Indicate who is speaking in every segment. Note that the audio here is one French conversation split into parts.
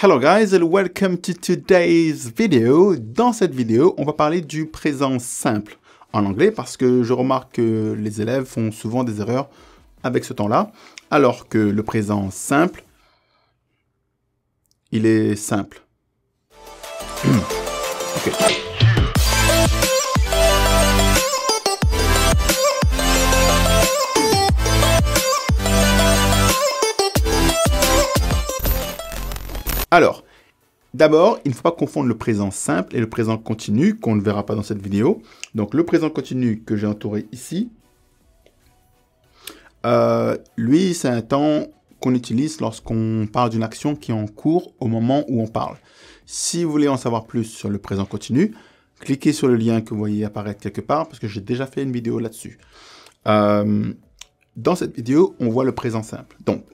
Speaker 1: Hello guys and welcome to today's video. Dans cette vidéo, on va parler du présent simple en anglais parce que je remarque que les élèves font souvent des erreurs avec ce temps-là, alors que le présent simple, il est simple. Ok. Alors, d'abord, il ne faut pas confondre le présent simple et le présent continu, qu'on ne verra pas dans cette vidéo. Donc, le présent continu que j'ai entouré ici, lui, c'est un temps qu'on utilise lorsqu'on parle d'une action qui est en cours au moment où on parle. Si vous voulez en savoir plus sur le présent continu, cliquez sur le lien que vous voyez apparaître quelque part, parce que j'ai déjà fait une vidéo là-dessus. Dans cette vidéo, on voit le présent simple. Donc,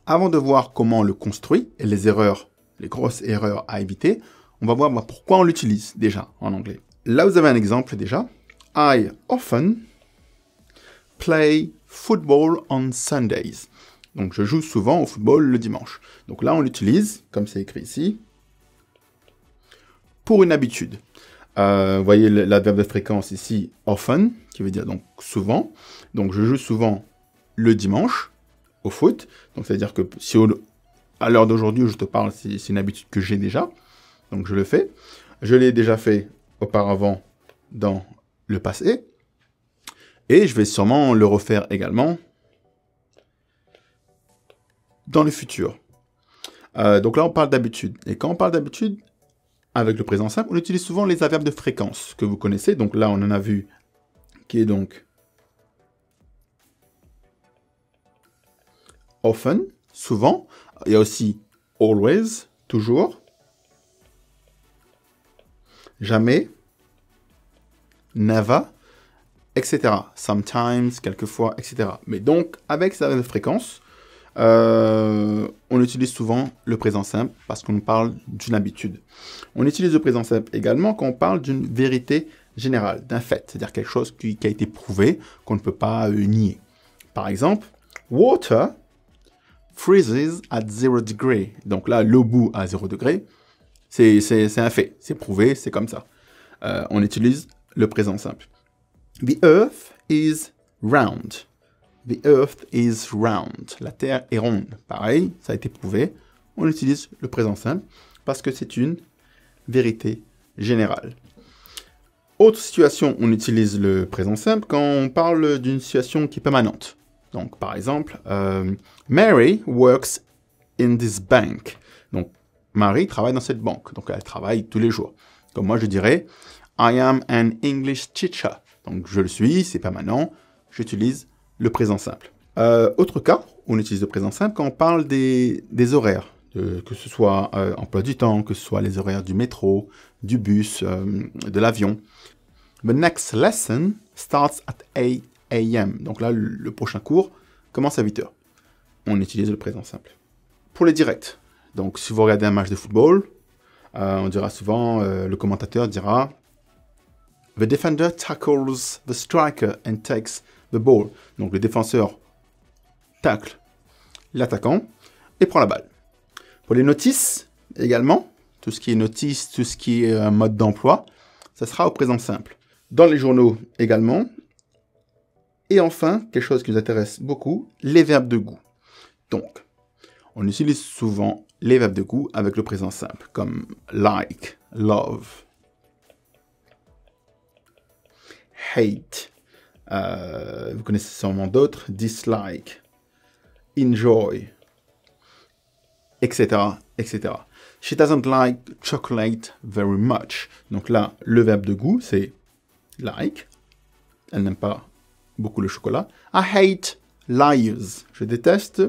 Speaker 1: avant de voir comment on le construit et les erreurs, les grosses erreurs à éviter, on va voir pourquoi on l'utilise déjà en anglais. Là, vous avez un exemple déjà. I often play football on Sundays. Donc, je joue souvent au football le dimanche. Donc là, on l'utilise, comme c'est écrit ici, pour une habitude. Vous voyez l'adverbe de fréquence ici, often, qui veut dire donc souvent. Donc, je joue souvent le dimanche au foot. Donc, c'est-à-dire que si à l'heure d'aujourd'hui où je te parle, c'est une habitude que j'ai déjà. Donc, je le fais. Je l'ai déjà fait auparavant dans le passé. Et je vais sûrement le refaire également dans le futur. Donc là, on parle d'habitude. Et quand on parle d'habitude, avec le présent simple, on utilise souvent les adverbes de fréquence que vous connaissez. Donc là, on en a vu qui est donc often, souvent. Il y a aussi always, toujours. Jamais. Never, etc. Sometimes, quelquefois, etc. Mais donc, avec ces fréquences, on utilise souvent le présent simple parce qu'on parle d'une habitude. On utilise le présent simple également quand on parle d'une vérité générale, d'un fait, c'est-à-dire quelque chose qui a été prouvé, qu'on ne peut pas nier. Par exemple, water freezes at 0 degree. Donc là, l'eau bout à 0 degré, c'est un fait, c'est prouvé, c'est comme ça. On utilise le présent simple. The earth is round. The earth is round. La Terre est ronde. Pareil, ça a été prouvé. On utilise le présent simple parce que c'est une vérité générale. Autre situation, on utilise le présent simple quand on parle d'une situation qui est permanente. Donc, par exemple, Mary works in this bank. Donc, Marie travaille dans cette banque. Donc, elle travaille tous les jours. Comme moi, je dirais, I am an English teacher. Donc, je le suis, c'est permanent. J'utilise le présent simple. Autre cas, on utilise le présent simple quand on parle des horaires. Que ce soit emploi du temps, que ce soit les horaires du métro, du bus, de l'avion. The next lesson starts at 8 a.m. Donc là, le prochain cours commence à 8 heures. On utilise le présent simple. Pour les directs, donc si vous regardez un match de football, on dira souvent, le commentateur dira « The defender tackles the striker and takes the ball ». Donc le défenseur tacle l'attaquant et prend la balle. Pour les notices, également, tout ce qui est notice, tout ce qui est mode d'emploi, ça sera au présent simple. Dans les journaux également. Et enfin, quelque chose qui nous intéresse beaucoup, les verbes de goût. Donc, on utilise souvent les verbes de goût avec le présent simple, comme like, love, hate. Vous connaissez sûrement d'autres, dislike, enjoy, etc., etc. She doesn't like chocolate very much. Donc là, le verbe de goût, c'est like. Elle n'aime pas beaucoup le chocolat. I hate liars. Je déteste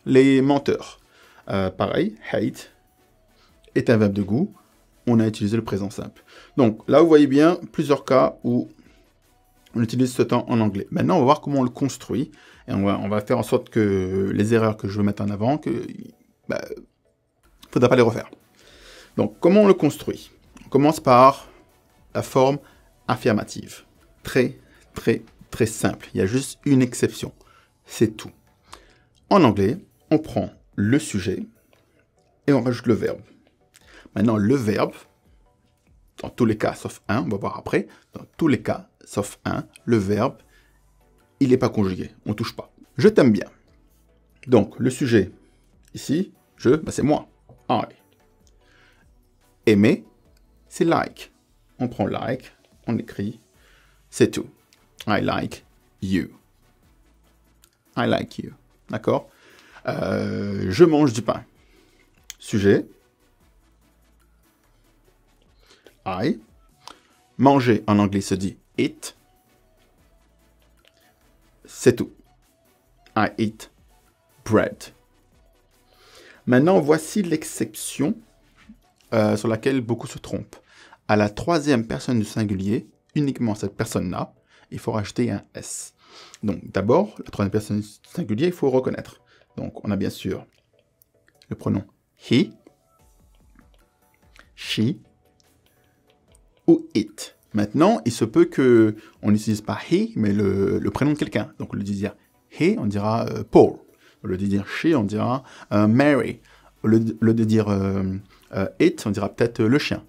Speaker 1: les menteurs. Pareil, hate est un verbe de goût. On a utilisé le présent simple. Donc là, vous voyez bien plusieurs cas où on utilise ce temps en anglais. Maintenant, on va voir comment on le construit. Et on va faire en sorte que les erreurs que je veux mettre en avant, il ne faudra pas les refaire. Donc, comment on le construit? On commence par la forme affirmative. Très, très, très simple. Il y a juste une exception. C'est tout. En anglais, on prend le sujet et on rajoute le verbe. Maintenant, le verbe, dans tous les cas, sauf un, on va voir après, dans tous les cas, sauf un, le verbe, il n'est pas conjugué, on ne touche pas. Je t'aime bien. Donc, le sujet, ici, c'est moi, I. Aimer, c'est like. On prend like, on écrit, c'est tout. I like you. I like you. D'accord? Je mange du pain. Sujet. I. Manger en anglais se dit eat. C'est tout. I eat bread. Maintenant, voici l'exception sur laquelle beaucoup se trompent. À la troisième personne du singulier, uniquement cette personne-là, il faut rajouter un S. Donc d'abord, la troisième personne du singulier, il faut reconnaître. Donc on a bien sûr le pronom he, she ou it. Maintenant, il se peut qu'on n'utilise pas he, mais le prénom de quelqu'un. Donc au lieu de dire he, on dira Paul. Au lieu de dire she, on dira Mary. Au lieu de dire it, on dira peut-être le chien.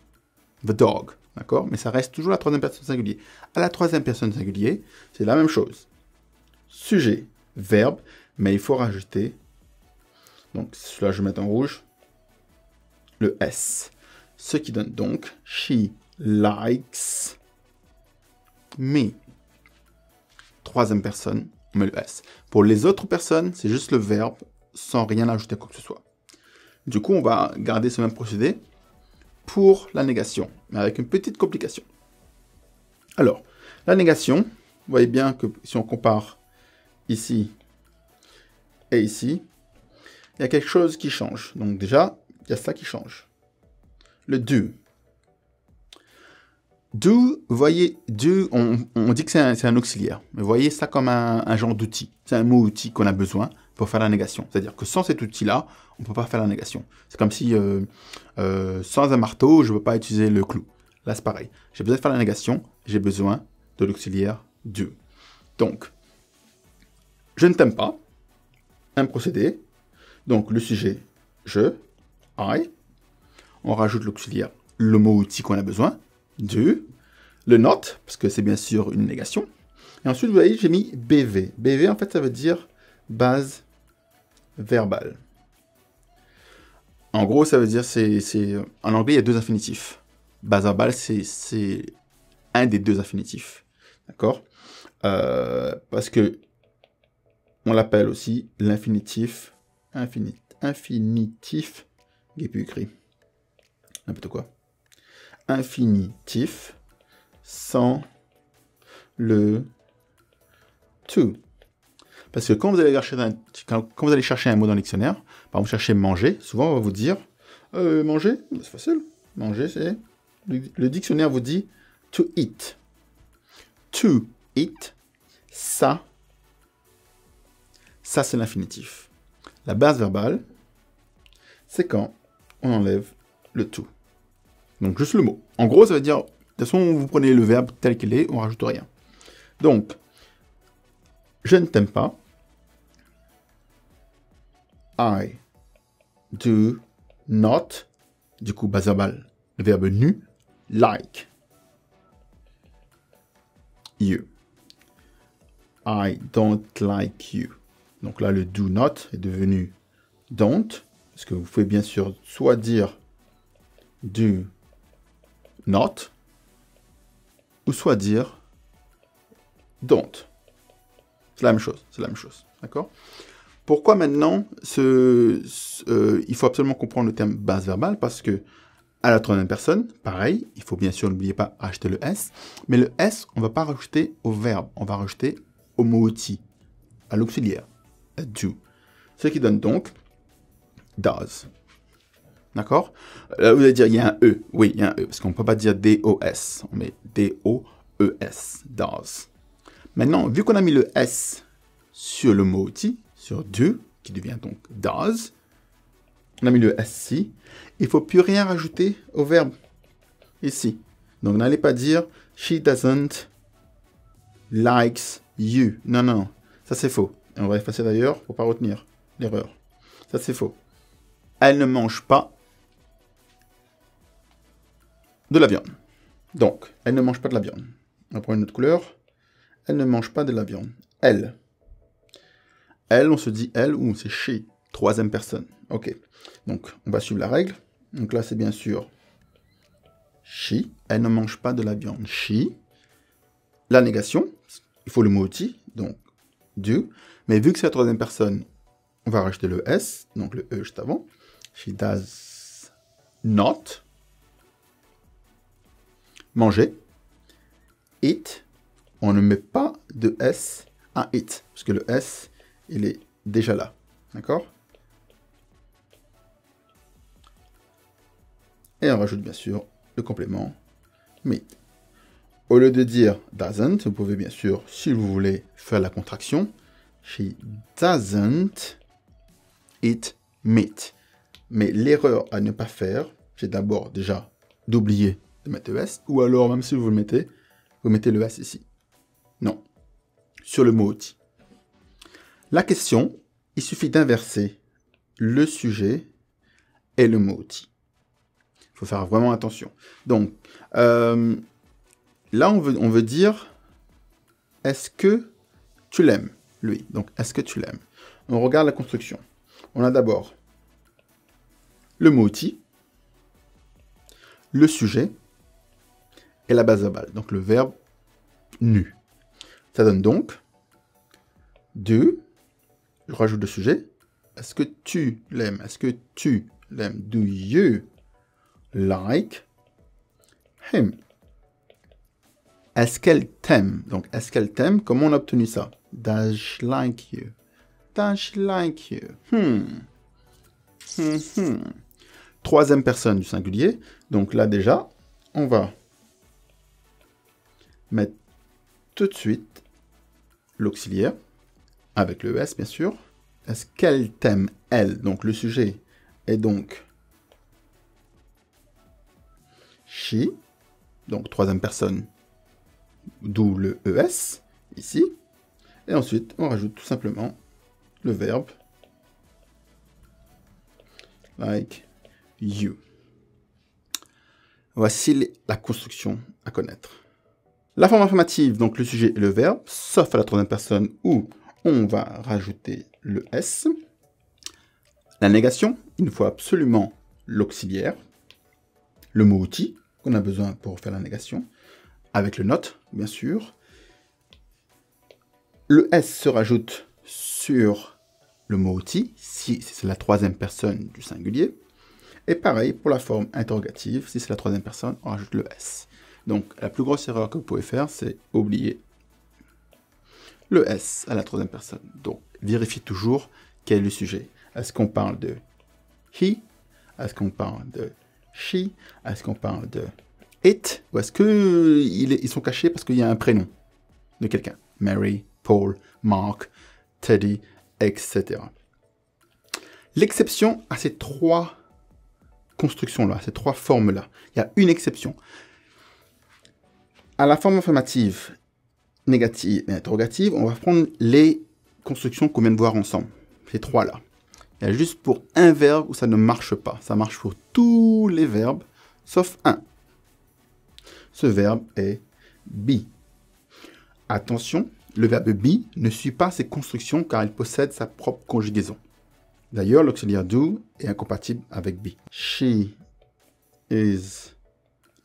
Speaker 1: The dog, d'accord? Mais ça reste toujours la troisième personne singulier. À la troisième personne singulier, c'est la même chose. Sujet, verbe, mais il faut rajouter, donc celui-là je vais mettre en rouge, le S. Ce qui donne donc, she likes me. Troisième personne, on met le S. Pour les autres personnes, c'est juste le verbe, sans rien ajouter à quoi que ce soit. Du coup, on va garder ce même procédé pour la négation, mais avec une petite complication. Alors, la négation, vous voyez bien que si on compare ici et ici, il y a quelque chose qui change. Donc déjà, il y a ça qui change. Le do. Do, vous voyez, do, on dit que c'est un auxiliaire, mais vous voyez ça comme un genre d'outil. C'est un mot-outil qu'on a besoin pour faire la négation. C'est-à-dire que sans cet outil-là, on ne peut pas faire la négation. C'est comme si, sans un marteau, je ne peux pas utiliser le clou. Là, c'est pareil. J'ai besoin de faire la négation, j'ai besoin de l'auxiliaire do. Donc, je ne t'aime pas. Un procédé. Donc, le sujet, je, I. On rajoute l'auxiliaire, le mot-outil qu'on a besoin, do. Le not, parce que c'est bien sûr une négation. Et ensuite, vous voyez, j'ai mis BV. BV, en fait, ça veut dire base verbale. En gros, ça veut dire, en anglais, il y a deux infinitifs. Base verbale, c'est un des deux infinitifs. D'accord? Parce que on l'appelle aussi l'infinitif, infinitif, il n'est plus écrit. N'importe quoi. Infinitif sans le to. Parce que quand vous allez chercher un mot dans le dictionnaire, par exemple, chercher manger, souvent on va vous dire manger, c'est facile. Manger, c'est. Le dictionnaire vous dit to eat. To eat, ça c'est l'infinitif. La base verbale, c'est quand on enlève le to. Donc juste le mot. En gros, ça veut dire, de toute façon, vous prenez le verbe tel qu'il est, on rajoute rien. Donc, je ne t'aime pas. I do not, du coup, base verbale, le verbe nu, like you. I don't like you. Donc là, le do not est devenu don't, parce que vous pouvez bien sûr soit dire do not, ou soit dire don't. C'est la même chose, d'accord? Pourquoi maintenant il faut absolument comprendre le terme base verbale? Parce que à la troisième personne, pareil, il faut bien sûr, n'oubliez pas, rajouter le S, mais le S, on ne va pas rajouter au verbe, on va rajouter au mot-outil, à l'auxiliaire, do. Ce qui donne donc does. D'accord? Là, vous allez dire, il y a un E. Oui, il y a un E, parce qu'on ne peut pas dire D-O-S. On met D-O-E-S, does. Maintenant, vu qu'on a mis le S sur le mot-outil, sur do, qui devient donc does, on a mis le S ici, il ne faut plus rien rajouter au verbe ici. Donc, n'allez pas dire she doesn't likes you. Non, non, ça c'est faux. Et on va effacer d'ailleurs pour ne pas retenir l'erreur. Ça c'est faux. elle ne mange pas de la viande. Donc, elle ne mange pas de la viande. On va prendre une autre couleur. Elle ne mange pas de la viande. Elle. Elle, on se dit elle ou c'est she. Troisième personne. Ok. Donc, on va suivre la règle. Donc là, c'est bien sûr she. Elle ne mange pas de la viande. She. La négation. Il faut le mot outil. Donc, do. Mais vu que c'est la troisième personne, on va rajouter le S. Donc, le E juste avant. She does not manger. Eat. On ne met pas de S à eat. Parce que le S, il est déjà là. D'accord? Et on rajoute bien sûr le complément meat. Au lieu de dire doesn't, vous pouvez bien sûr, si vous voulez, faire la contraction. She doesn't eat meat. Mais l'erreur à ne pas faire, c'est d'abord déjà d'oublier de mettre le S, ou alors même si vous le mettez, vous mettez le S ici. Non. Sur le mot outil. La question, il suffit d'inverser le sujet et le mot outil. Il faut faire vraiment attention. Donc, là, on veut dire, est-ce que tu l'aimes, lui? Donc, est-ce que tu l'aimes? On regarde la construction. On a d'abord le mot outil, le sujet et la base verbale. Donc, le verbe nu. Ça donne donc do, je rajoute le sujet. Est-ce que tu l'aimes? Est-ce que tu l'aimes? Do you like him? Est-ce qu'elle t'aime? Donc, est-ce qu'elle t'aime? Comment on a obtenu ça? Does she like you? Does she like you? Troisième personne du singulier. Donc là, déjà, on va mettre tout de suite l'auxiliaire, avec le S, bien sûr. Est-ce qu'elle t'aime, elle? Donc, le sujet est donc she. Donc, troisième personne, d'où le ES, ici. Et ensuite, on rajoute tout simplement le verbe like you. Voici la construction à connaître. La forme affirmative, donc le sujet et le verbe, sauf à la troisième personne où on va rajouter le S. La négation, il nous faut absolument l'auxiliaire, le mot outil qu'on a besoin pour faire la négation, avec le not, bien sûr. Le S se rajoute sur le mot outil, si c'est la troisième personne du singulier. Et pareil pour la forme interrogative, si c'est la troisième personne, on rajoute le S. Donc, la plus grosse erreur que vous pouvez faire, c'est oublier le S à la troisième personne. Donc, vérifiez toujours quel est le sujet. Est-ce qu'on parle de he? Est-ce qu'on parle de she? Est-ce qu'on parle de it? Ou est-ce qu'ils sont cachés parce qu'il y a un prénom de quelqu'un? Mary, Paul, Mark, Teddy, etc. L'exception à ces trois constructions-là, ces trois formes-là, il y a une exception. À la forme affirmative, négative et interrogative, on va prendre les constructions qu'on vient de voir ensemble. Ces trois-là. Il y a juste pour un verbe où ça ne marche pas. Ça marche pour tous les verbes, sauf un. Ce verbe est be. Attention, le verbe be ne suit pas ces constructions car il possède sa propre conjugaison. D'ailleurs, l'auxiliaire do est incompatible avec be. She is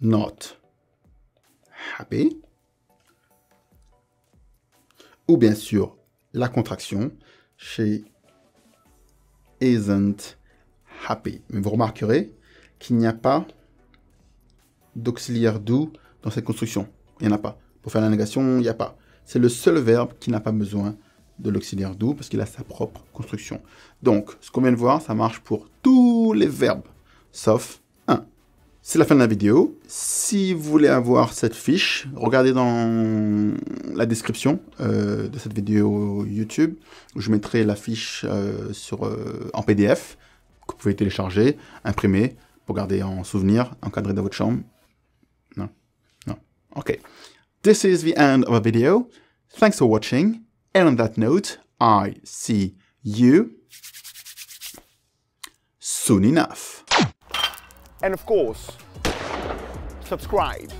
Speaker 1: not happy. Ou bien sûr, la contraction, she isn't happy. Mais vous remarquerez qu'il n'y a pas d'auxiliaire do dans cette construction. Il n'y en a pas. Pour faire la négation, il n'y a pas. C'est le seul verbe qui n'a pas besoin de l'auxiliaire do parce qu'il a sa propre construction. Donc, ce qu'on vient de voir, ça marche pour tous les verbes, sauf un. C'est la fin de la vidéo. Si vous voulez avoir cette fiche, regardez dans la description de cette vidéo YouTube, où je mettrai la fiche en PDF, que vous pouvez télécharger, imprimer, pour garder en souvenir, encadré dans votre chambre. Non. Okay. This is the end of our video. Thanks for watching. And on that note, I see you soon enough.
Speaker 2: And of course, subscribe.